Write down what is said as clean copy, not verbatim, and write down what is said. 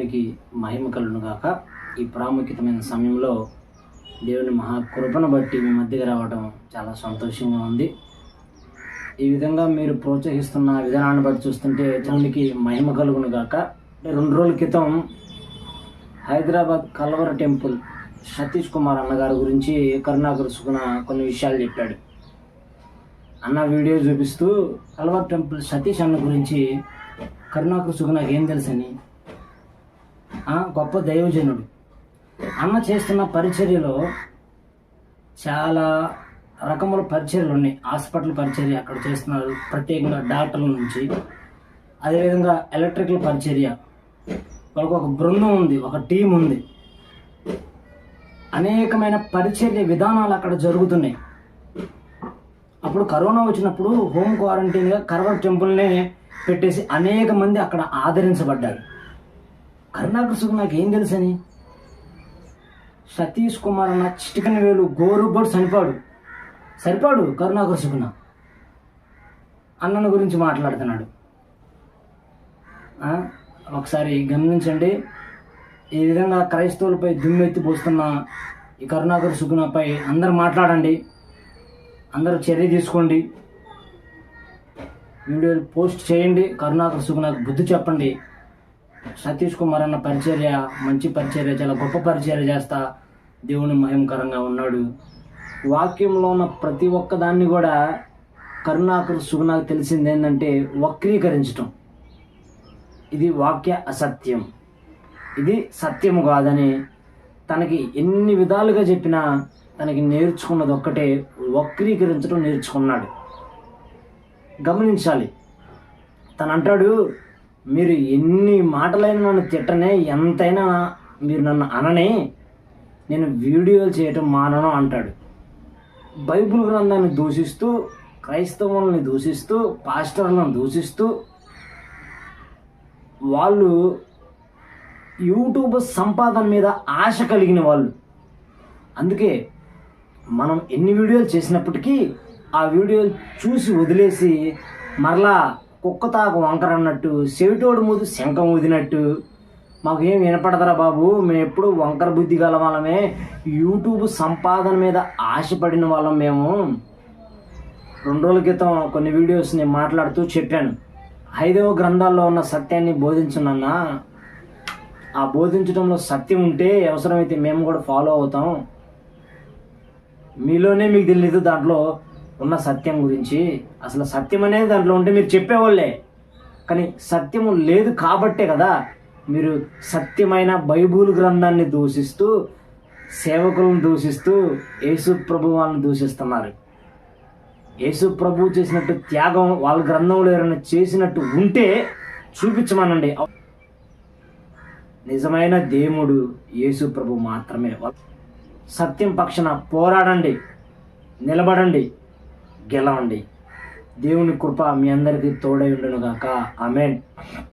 దేవునికి మహిమ కలుగును గాక. ఈ ప్రాముఖ్యతమైన సమయంలో దేవుని మహాకృపను బట్టి మీ మధ్యకి రావడం చాలా సంతోషంగా ఉంది. ఈ విధంగా మీరు ప్రోత్సహిస్తున్న విధానాన్ని బట్టి చూస్తుంటే దేవునికి మహిమ కలుగును గాక. 2 రోజుల క్రితం హైదరాబాద్ కల్వర టెంపుల్ సతీష్ కుమార్ అన్నగారి గురించి కరుణాకర్ సుగుణ కొన్ని విషయాలు చెప్పాడు. అన్న వీడియో చూపిస్తూ కల్వర్ టెంపుల్ సతీష్ అన్న గురించి కరుణాకర్ సుగుణకి ఏం తెలుసని, గొప్ప దైవజనుడు అన్న చేస్తున్న పరిచర్యలో చాలా రకముల పరిచర్యలు ఉన్నాయి. హాస్పిటల్ పరిచర్య అక్కడ చేస్తున్నారు, ప్రత్యేకంగా డాక్టర్ల నుంచి. అదేవిధంగా ఎలక్ట్రికల్ పరిచర్య, వాళ్ళకు ఒక బృందం ఉంది, ఒక టీం ఉంది. అనేకమైన పరిచర్య విధానాలు అక్కడ జరుగుతున్నాయి. అప్పుడు కరోనా వచ్చినప్పుడు హోమ్ క్వారంటైన్గా కల్వర్ టెంపుల్నే పెట్టేసి అనేక మంది అక్కడ ఆదరించబడ్డారు. కరుణాకర్ సుగుణకి ఏం తెలుసని, సతీష్ కుమార్ అన్న చిటికన వేలు గోరుబడి సరిపాడు కరుణాకర్ సుగుణ అన్నను గురించి మాట్లాడుతున్నాడు. ఒకసారి గమనించండి. ఈ విధంగా క్రైస్తవులపై దుమ్మెత్తి పోస్తున్న ఈ కరుణాకర్ సుగుణపై అందరూ మాట్లాడండి, అందరూ చర్య తీసుకోండి, వీడియోలు పోస్ట్ చేయండి, కరుణాకర్ సుగుణకు బుద్ధి చెప్పండి. సతీష్ కుమార్ అన్న పరిచర్య మంచి పరిచర్య, చాలా గొప్ప పరిచర్య చేస్తా దేవుని మహిమకరంగా ఉన్నాడు. వాక్యంలో ఉన్న ప్రతి ఒక్క దాన్ని కూడా కరుణాకర్ సుగుణకు తెలిసింది ఏంటంటే వక్రీకరించటం. ఇది వాక్య అసత్యం, ఇది సత్యము కాదని తనకి ఎన్ని విధాలుగా చెప్పినా తనకి నేర్చుకున్నది ఒక్కటే, వక్రీకరించడం నేర్చుకున్నాడు. గమనించాలి. తను అంటాడు, మీరు ఎన్ని మాటలైనా నన్ను తిట్టనే, ఎంతైనా మీరు నన్ను అననే, నేను వీడియోలు చేయటం మానను అంటాడు. బైబిల్ గ్రంథాన్ని దూషిస్తూ, క్రైస్తవుల్ని దూషిస్తూ, పాస్టర్లను దూషిస్తూ, వాళ్ళు యూట్యూబ్ సంపాదన మీద ఆశ కలిగిన వాళ్ళు. అందుకే మనం ఎన్ని వీడియోలు చేసినప్పటికీ ఆ వీడియోలు చూసి వదిలేసి మరలా కుక్కతాకు వంకర అన్నట్టు, చెవిటోడు ముందు శంఖం ఊదినట్టు, మాకు ఏం వినపడదరా బాబు, మేము ఎప్పుడు వంకర బుద్ధి గల వాళ్ళమే, యూట్యూబ్ సంపాదన మీద ఆశపడిన వాళ్ళం మేము. 2 రోజుల క్రితం కొన్ని వీడియోస్ నేను మాట్లాడుతూ చెప్పాను, 5వ గ్రంథాల్లో ఉన్న సత్యాన్ని బోధించునన్నా, ఆ బోధించడంలో సత్యం ఉంటే అవసరమైతే మేము కూడా ఫాలో అవుతాం. మీలోనే మీకు తెలియదు దాంట్లో ఉన్న సత్యం గురించి. అసలు సత్యం అనేది దాంట్లో ఉంటే మీరు చెప్పేవాళ్ళే, కానీ సత్యము లేదు కాబట్టే కదా మీరు సత్యమైన బైబిల్ గ్రంథాన్ని దూషిస్తూ, సేవకులను దూషిస్తూ, యేసు ప్రభు వాళ్ళని దూషిస్తున్నారు. యేసు ప్రభు చేసినట్టు త్యాగం వాళ్ళ గ్రంథంలో ఎవరైనా చేసినట్టు ఉంటే చూపించమనండి. నిజమైన దేవుడు యేసు ప్రభు మాత్రమే. సత్యం పక్షాన పోరాడండి, నిలబడండి, గెలవండి. దేవుని కృప మీ అందరికీ తోడై ఉండును గాక. ఆమేన్.